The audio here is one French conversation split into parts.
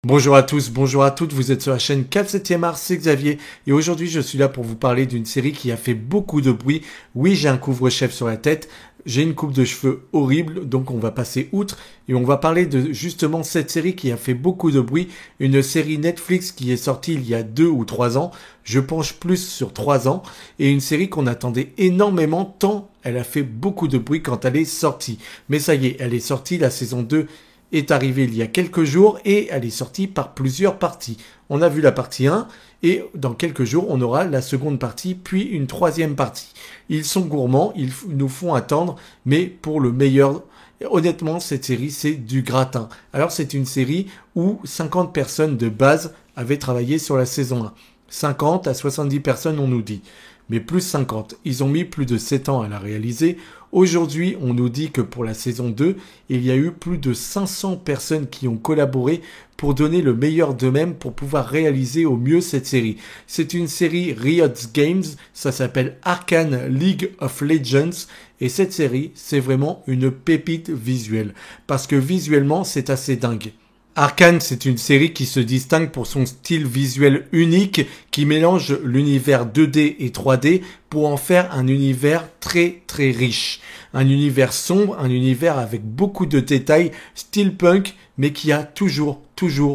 Bonjour à tous, bonjour à toutes, vous êtes sur la chaîne 4/7e art, c'est Xavier et aujourd'hui je suis là pour vous parler d'une série qui a fait beaucoup de bruit. Oui, j'ai un couvre-chef sur la tête, j'ai une coupe de cheveux horrible, donc on va passer outre et on va parler de justement cette série qui a fait beaucoup de bruit, une série Netflix qui est sortie il y a 2 ou 3 ans, je penche plus sur 3 ans, et une série qu'on attendait énormément tant elle a fait beaucoup de bruit quand elle est sortie. Mais ça y est, elle est sortie, la saison 2 est arrivée il y a quelques jours et elle est sortie par plusieurs parties. On a vu la partie 1 et dans quelques jours on aura la seconde partie puis une troisième partie. Ils sont gourmands, ils nous font attendre, mais pour le meilleur. Honnêtement, cette série c'est du gratin. Alors c'est une série où 50 personnes de base avaient travaillé sur la saison 1. 50 à 70 personnes on nous dit. Mais plus 50. Ils ont mis plus de 7 ans à la réaliser. Aujourd'hui, on nous dit que pour la saison 2, il y a eu plus de 500 personnes qui ont collaboré pour donner le meilleur d'eux-mêmes pour pouvoir réaliser au mieux cette série. C'est une série Riot Games, ça s'appelle Arcane League of Legends et cette série, c'est vraiment une pépite visuelle parce que visuellement, c'est assez dingue. Arcane, c'est une série qui se distingue pour son style visuel unique qui mélange l'univers 2D et 3D pour en faire un univers très très riche. Un univers sombre, un univers avec beaucoup de détails, steampunk, mais qui a toujours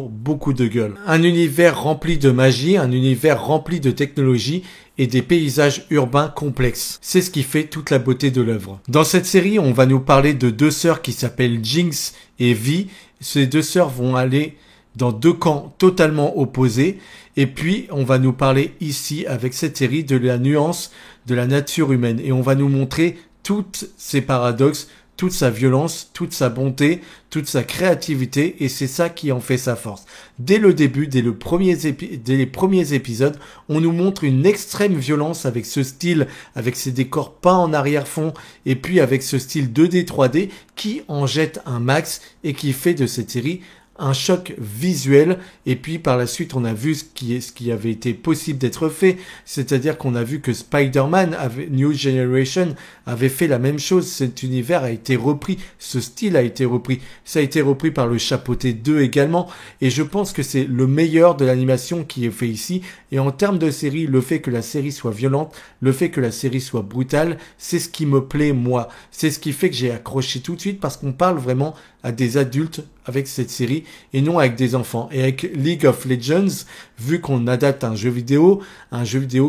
beaucoup de gueule. Un univers rempli de magie, un univers rempli de technologie et des paysages urbains complexes. C'est ce qui fait toute la beauté de l'œuvre. Dans cette série, on va nous parler de deux sœurs qui s'appellent Jinx et Vi. Ces deux sœurs vont aller dans deux camps totalement opposés. Et puis, on va nous parler ici, avec cette série, de la nuance de la nature humaine. Et on va nous montrer tous ces paradoxes, toute sa violence, toute sa bonté, toute sa créativité, et c'est ça qui en fait sa force. Dès le début, dès les premiers épisodes, on nous montre une extrême violence avec ce style, avec ces décors peints en arrière-fond, et puis avec ce style 2D, 3D, qui en jette un max, et qui fait de cette série un choc visuel. Et puis par la suite on a vu ce qui avait été possible d'être fait, c'est-à-dire qu'on a vu que Spider-Man New Generation avait fait la même chose. Cet univers a été repris, ce style a été repris, ça a été repris par le Chapeauté 2 également, et je pense que c'est le meilleur de l'animation qui est fait ici. Et en termes de série, le fait que la série soit violente, le fait que la série soit brutale, c'est ce qui me plaît moi, c'est ce qui fait que j'ai accroché tout de suite, parce qu'on parle vraiment à des adultes avec cette série et non avec des enfants. Et avec League of Legends, vu qu'on adapte un jeu vidéo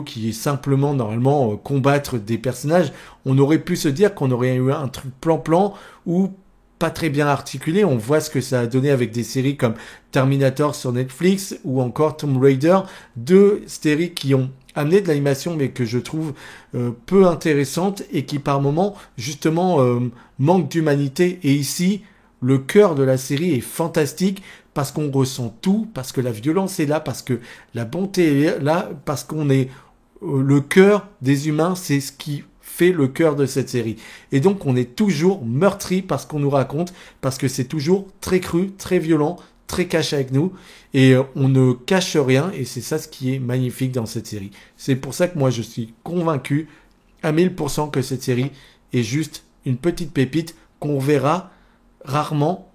qui est simplement normalement combattre des personnages, on aurait pu se dire qu'on aurait eu un truc plan-plan ou pas très bien articulé. On voit ce que ça a donné avec des séries comme Terminator sur Netflix ou encore Tomb Raider, deux séries qui ont amené de l'animation mais que je trouve peu intéressante et qui par moments justement manquent d'humanité. Et ici, le cœur de la série est fantastique parce qu'on ressent tout, parce que la violence est là, parce que la bonté est là, parce qu'on est le cœur des humains, c'est ce qui fait le cœur de cette série. Et donc on est toujours meurtri par ce qu'on nous raconte, parce que c'est toujours très cru, très violent, très caché avec nous, et on ne cache rien, et c'est ça ce qui est magnifique dans cette série. C'est pour ça que moi je suis convaincu à 1000% que cette série est juste une petite pépite qu'on verra rarement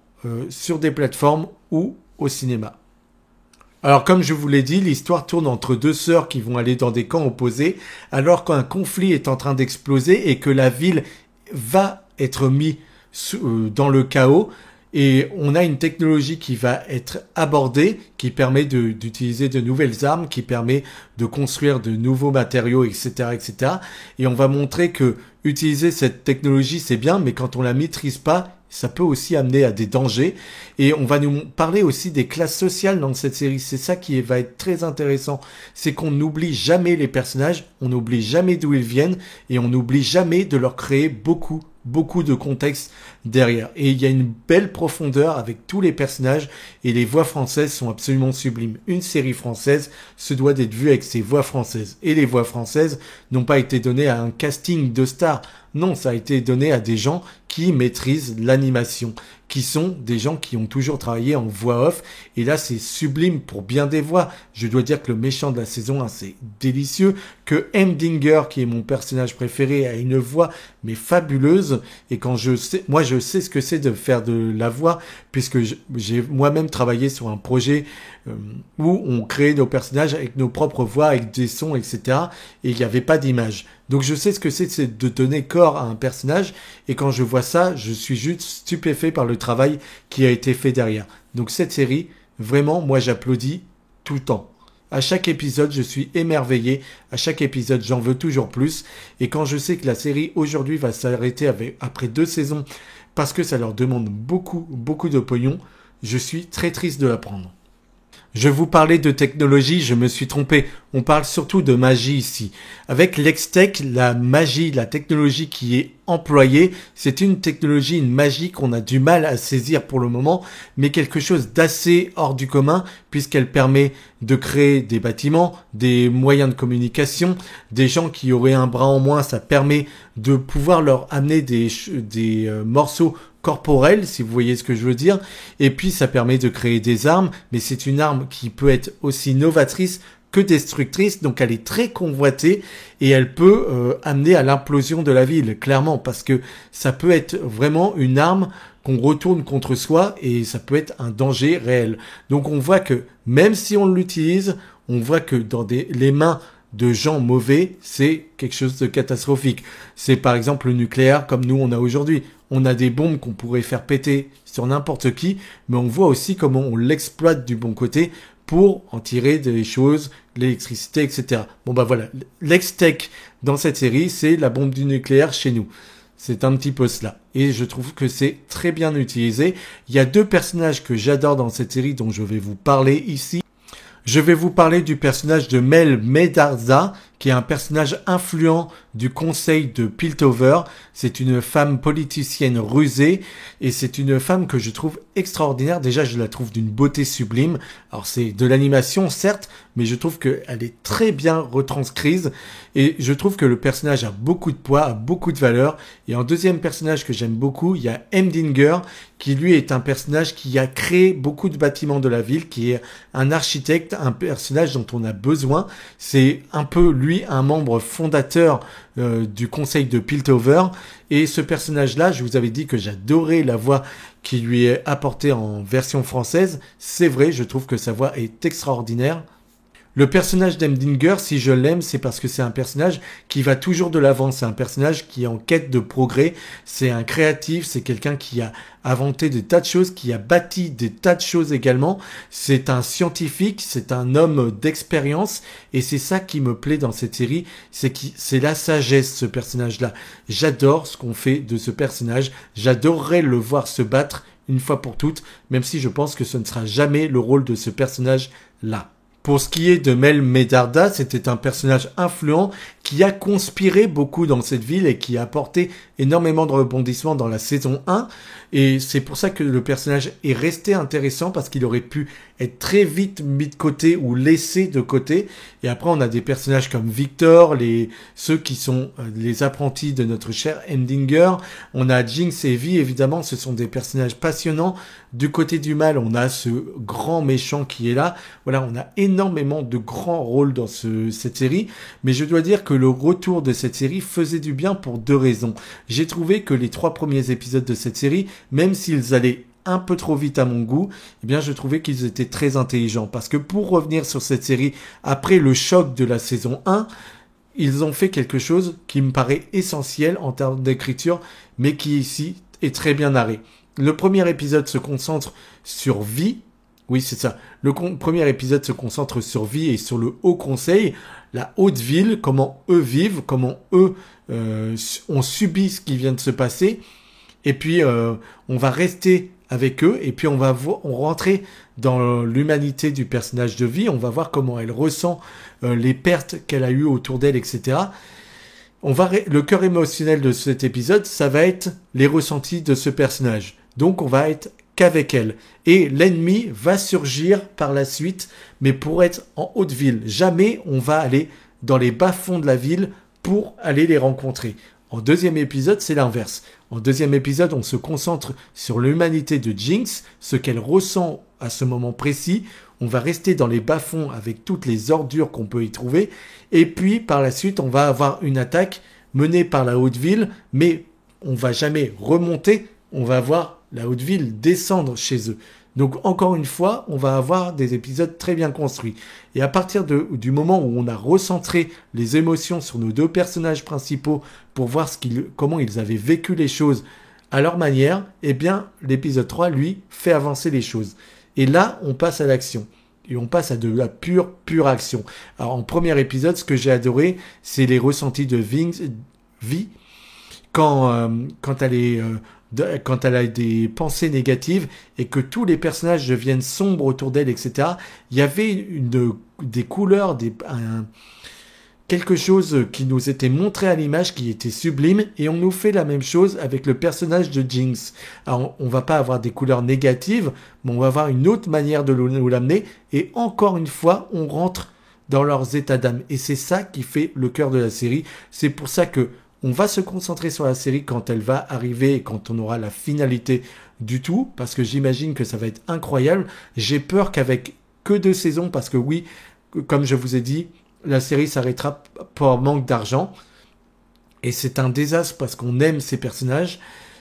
sur des plateformes ou au cinéma. Alors comme je vous l'ai dit, l'histoire tourne entre deux sœurs qui vont aller dans des camps opposés alors qu'un conflit est en train d'exploser et que la ville va être mise dans le chaos. Et on a une technologie qui va être abordée, qui permet d'utiliser de nouvelles armes, qui permet de construire de nouveaux matériaux, etc., etc. Et on va montrer que utiliser cette technologie, c'est bien, mais quand on la maîtrise pas, ça peut aussi amener à des dangers. Et on va nous parler aussi des classes sociales dans cette série. C'est ça qui va être très intéressant. C'est qu'on n'oublie jamais les personnages, on n'oublie jamais d'où ils viennent, et on n'oublie jamais de leur créer beaucoup de contexte derrière. Et il y a une belle profondeur avec tous les personnages et les voix françaises sont absolument sublimes. Une série française se doit d'être vue avec ses voix françaises. Et les voix françaises n'ont pas été données à un casting de stars. Non, ça a été donné à des gens qui maîtrisent l'animation, qui sont des gens qui ont toujours travaillé en voix off. Et là, c'est sublime pour bien des voix. Je dois dire que le méchant de la saison 1, c'est délicieux. Que Hemdinger, qui est mon personnage préféré, a une voix mais fabuleuse. Et quand je sais ce que c'est de faire de la voix, puisque j'ai moi-même travaillé sur un projet où on crée nos personnages avec nos propres voix, avec des sons, etc. Et il n'y avait pas d'image. Donc je sais ce que c'est de donner corps à un personnage. Et quand je vois ça, je suis juste stupéfait par le travail qui a été fait derrière. Donc cette série, vraiment, moi j'applaudis tout le temps. À chaque épisode, je suis émerveillé. À chaque épisode, j'en veux toujours plus. Et quand je sais que la série aujourd'hui va s'arrêter après 2 saisons parce que ça leur demande beaucoup, beaucoup de pognon, je suis très triste de l'apprendre. Je vous parlais de technologie, je me suis trompé. On parle surtout de magie ici. Avec l'Hextech, la magie, la technologie qui est employée, c'est une technologie, une magie qu'on a du mal à saisir pour le moment, mais quelque chose d'assez hors du commun, puisqu'elle permet de créer des bâtiments, des moyens de communication, des gens qui auraient un bras en moins, ça permet de pouvoir leur amener des morceaux corporelle, si vous voyez ce que je veux dire. Et puis, ça permet de créer des armes, mais c'est une arme qui peut être aussi novatrice que destructrice, donc elle est très convoitée et elle peut amener à l'implosion de la ville, clairement, parce que ça peut être vraiment une arme qu'on retourne contre soi et ça peut être un danger réel. Donc on voit que même si on l'utilise, on voit que dans les mains de gens mauvais, c'est quelque chose de catastrophique. C'est par exemple le nucléaire comme nous on a aujourd'hui. On a des bombes qu'on pourrait faire péter sur n'importe qui, mais on voit aussi comment on l'exploite du bon côté pour en tirer des choses, l'électricité, etc. Bon bah voilà, l'Hextech dans cette série, c'est la bombe du nucléaire chez nous. C'est un petit peu cela. Et je trouve que c'est très bien utilisé. Il y a 2 personnages que j'adore dans cette série dont je vais vous parler ici. Je vais vous parler du personnage de Mel Medarda, qui est un personnage influent du conseil de Piltover. C'est une femme politicienne rusée et c'est une femme que je trouve extraordinaire. Déjà, je la trouve d'une beauté sublime. Alors, c'est de l'animation, certes, mais je trouve qu'elle est très bien retranscrise et je trouve que le personnage a beaucoup de poids, a beaucoup de valeur. Et en deuxième personnage que j'aime beaucoup, il y a Hemdinger, qui lui est un personnage qui a créé beaucoup de bâtiments de la ville, qui est un architecte, un personnage dont on a besoin. C'est un peu lui un membre fondateur du conseil de Piltover. Et ce personnage-là, je vous avais dit que j'adorais la voix qui lui est apportée en version française. C'est vrai, je trouve que sa voix est extraordinaire. Le personnage d'Hemdinger, si je l'aime, c'est parce que c'est un personnage qui va toujours de l'avant. C'est un personnage qui est en quête de progrès. C'est un créatif, c'est quelqu'un qui a inventé des tas de choses, qui a bâti des tas de choses également. C'est un scientifique, c'est un homme d'expérience. Et c'est ça qui me plaît dans cette série, c'est la sagesse, ce personnage-là. J'adore ce qu'on fait de ce personnage. J'adorerais le voir se battre une fois pour toutes, même si je pense que ce ne sera jamais le rôle de ce personnage-là. Pour ce qui est de Mel Medarda, c'était un personnage influent qui a conspiré beaucoup dans cette ville et qui a apporté énormément de rebondissements dans la saison 1. Et c'est pour ça que le personnage est resté intéressant parce qu'il aurait pu être très vite mis de côté ou laissé de côté. Et après, on a des personnages comme Victor, ceux qui sont les apprentis de notre cher Hemdinger. On a Jinx et Vi, évidemment, ce sont des personnages passionnants. Du côté du mal, on a ce grand méchant qui est là. Voilà, on a énormément de grands rôles dans cette série. Mais je dois dire que le retour de cette série faisait du bien pour 2 raisons. J'ai trouvé que les 3 premiers épisodes de cette série, même s'ils allaient un peu trop vite à mon goût, eh bien je trouvais qu'ils étaient très intelligents. Parce que pour revenir sur cette série, après le choc de la saison 1, ils ont fait quelque chose qui me paraît essentiel en termes d'écriture, mais qui ici est très bien narré. Le premier épisode se concentre sur Vi. Oui, c'est ça. Le premier épisode se concentre sur Vi et sur le Haut Conseil, la haute ville, comment eux vivent, comment eux ont subi ce qui vient de se passer. Et puis, on va rester avec eux et puis on rentrer dans l'humanité du personnage de Vi. On va voir comment elle ressent les pertes qu'elle a eues autour d'elle, etc. Le cœur émotionnel de cet épisode, ça va être les ressentis de ce personnage. Donc, on va être qu'avec elle. Et l'ennemi va surgir par la suite, mais pour être en haute ville. Jamais on va aller dans les bas-fonds de la ville pour aller les rencontrer. En deuxième épisode, c'est l'inverse. En deuxième épisode, on se concentre sur l'humanité de Jinx, ce qu'elle ressent à ce moment précis. On va rester dans les bas-fonds avec toutes les ordures qu'on peut y trouver. Et puis, par la suite, on va avoir une attaque menée par la Haute-Ville, mais on va jamais remonter. On va voir la Haute-Ville descendre chez eux. Donc, encore une fois, on va avoir des épisodes très bien construits. Et à partir du moment où on a recentré les émotions sur nos deux personnages principaux pour voir comment ils avaient vécu les choses à leur manière, eh bien, l'épisode 3, lui, fait avancer les choses. Et là, on passe à l'action. Et on passe à de la pure action. Alors, en premier épisode, ce que j'ai adoré, c'est les ressentis de Vi quand elle a des pensées négatives et que tous les personnages deviennent sombres autour d'elle, etc. Il y avait des couleurs, quelque chose qui nous était montré à l'image qui était sublime, et on nous fait la même chose avec le personnage de Jinx. Alors, on va pas avoir des couleurs négatives, mais on va avoir une autre manière de nous l'amener, et encore une fois, on rentre dans leurs états d'âme. Et c'est ça qui fait le cœur de la série. C'est pour ça que on va se concentrer sur la série quand elle va arriver et quand on aura la finalité du tout, parce que j'imagine que ça va être incroyable. J'ai peur qu'avec que 2 saisons, parce que oui, comme je vous ai dit, la série s'arrêtera par manque d'argent. Et c'est un désastre parce qu'on aime ces personnages.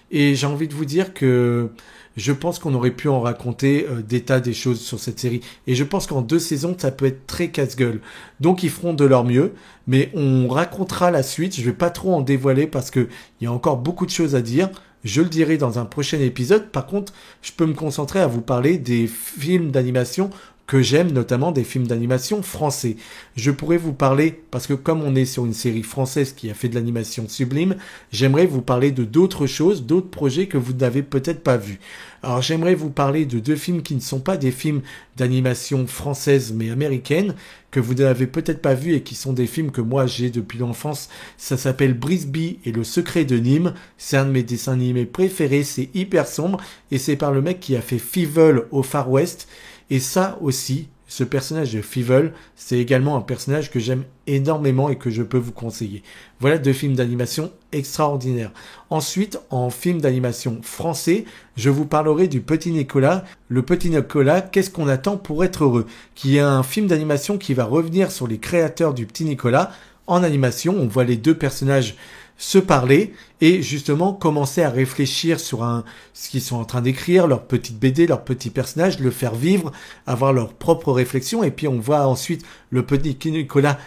Et j'ai envie de vous dire que je pense qu'on aurait pu en raconter des tas des choses sur cette série. Et je pense qu'en 2 saisons, ça peut être très casse-gueule. Donc ils feront de leur mieux. Mais on racontera la suite. Je vais pas trop en dévoiler parce que il y a encore beaucoup de choses à dire. Je le dirai dans un prochain épisode. Par contre, je peux me concentrer à vous parler des films d'animation que j'aime, notamment des films d'animation français. Je pourrais vous parler, parce que comme on est sur une série française qui a fait de l'animation sublime, j'aimerais vous parler de d'autres choses, d'autres projets que vous n'avez peut-être pas vus. Alors j'aimerais vous parler de 2 films qui ne sont pas des films d'animation française mais américaine, que vous n'avez peut-être pas vus et qui sont des films que moi j'ai depuis l'enfance. Ça s'appelle Brisby et le secret de Nîmes. C'est un de mes dessins animés préférés, c'est hyper sombre et c'est par le mec qui a fait Fievel au Far West. Et ça aussi, ce personnage de Fievel, c'est également un personnage que j'aime énormément et que je peux vous conseiller. Voilà 2 films d'animation extraordinaires. Ensuite, en film d'animation français, je vous parlerai du Petit Nicolas. Le Petit Nicolas, qu'est-ce qu'on attend pour être heureux? Qui est un film d'animation qui va revenir sur les créateurs du Petit Nicolas. En animation, on voit les 2 personnages se parler et justement commencer à réfléchir sur ce qu'ils sont en train d'écrire, leur petite BD, leur petit personnage, le faire vivre, avoir leur propre réflexion, et puis on voit ensuite le petit Nicolas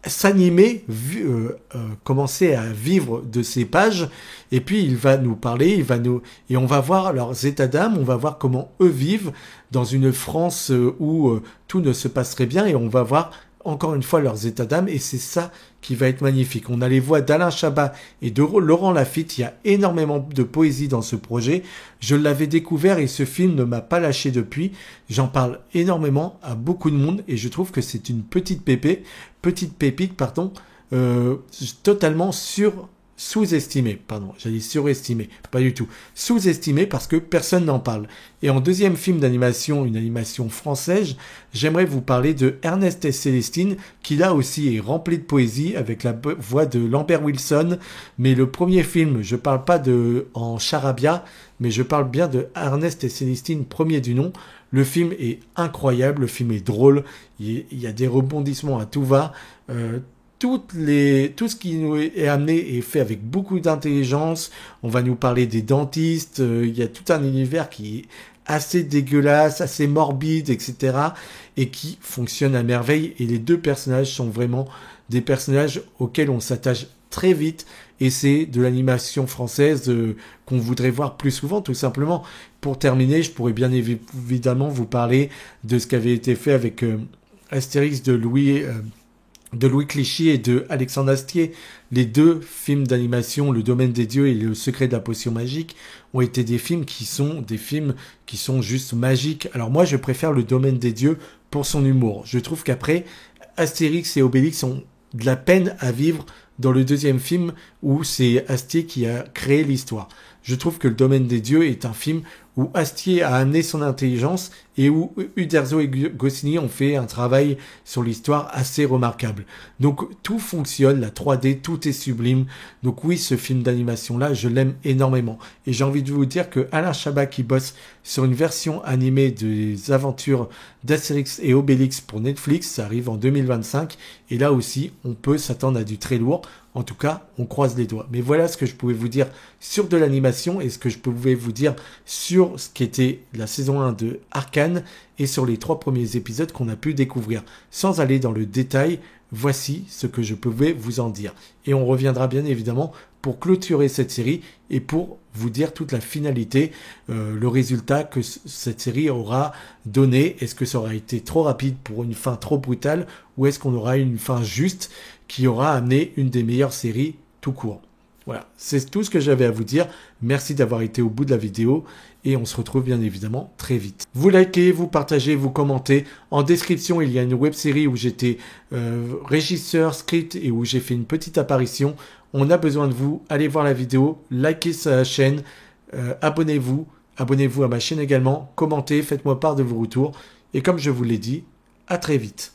s'animer, commencer à vivre de ses pages, et puis il va nous parler, et on va voir leurs états d'âme, on va voir comment eux vivent dans une France où tout ne se passerait bien, et on va voir encore une fois leurs états d'âme, et c'est ça qui va être magnifique. On a les voix d'Alain Chabat et de Laurent Lafitte. Il y a énormément de poésie dans ce projet. Je l'avais découvert et ce film ne m'a pas lâché depuis. J'en parle énormément à beaucoup de monde et je trouve que c'est une petite pépite, totalement sous-estimé, j'allais surestimé, pas du tout, sous-estimé parce que personne n'en parle. Et en deuxième film d'animation, une animation française, j'aimerais vous parler de Ernest et Célestine, qui là aussi est rempli de poésie avec la voix de Lambert Wilson. Mais le premier film, je parle pas en charabia, mais je parle bien de Ernest et Célestine, premier du nom. Le film est incroyable, le film est drôle, il y a des rebondissements à tout va. Tout ce qui nous est amené est fait avec beaucoup d'intelligence. On va nous parler des dentistes. Il y a tout un univers qui est assez dégueulasse, assez morbide, etc. et qui fonctionne à merveille. Et les 2 personnages sont vraiment des personnages auxquels on s'attache très vite. Et c'est de l'animation française qu'on voudrait voir plus souvent, tout simplement. Pour terminer, je pourrais bien évidemment vous parler de ce qui avait été fait avec Astérix de Louis Clichy et de Alexandre Astier. Les 2 films d'animation, Le Domaine des Dieux et Le Secret de la Potion Magique, ont été des films qui sont juste magiques. Alors moi, je préfère Le Domaine des Dieux pour son humour. Je trouve qu'après, Astérix et Obélix ont de la peine à vivre dans le 2e film où c'est Astier qui a créé l'histoire. Je trouve que Le Domaine des Dieux est un film où Astier a amené son intelligence et où Uderzo et Goscinny ont fait un travail sur l'histoire assez remarquable. Donc tout fonctionne, la 3D, tout est sublime. Donc oui, ce film d'animation-là, je l'aime énormément. Et j'ai envie de vous dire que Alain Chabat qui bosse sur une version animée des aventures d'Astérix et Obélix pour Netflix, ça arrive en 2025. Et là aussi, on peut s'attendre à du très lourd. En tout cas, on croise les doigts. Mais voilà ce que je pouvais vous dire sur de l'animation et ce que je pouvais vous dire sur ce qui était la saison 1 de Arcane et sur les 3 premiers épisodes qu'on a pu découvrir. Sans aller dans le détail, voici ce que je pouvais vous en dire. Et on reviendra bien évidemment pour clôturer cette série et pour vous dire toute la finalité, le résultat que cette série aura donné. Est-ce que ça aura été trop rapide pour une fin trop brutale ou est-ce qu'on aura une fin juste qui aura amené une des meilleures séries tout court. Voilà, c'est tout ce que j'avais à vous dire. Merci d'avoir été au bout de la vidéo et on se retrouve bien évidemment très vite. Vous likez, vous partagez, vous commentez. En description, il y a une web-série où j'étais régisseur, script et où j'ai fait une petite apparition. On a besoin de vous. Allez voir la vidéo, likez sa chaîne, abonnez-vous à ma chaîne également, commentez, faites-moi part de vos retours. Et comme je vous l'ai dit, à très vite.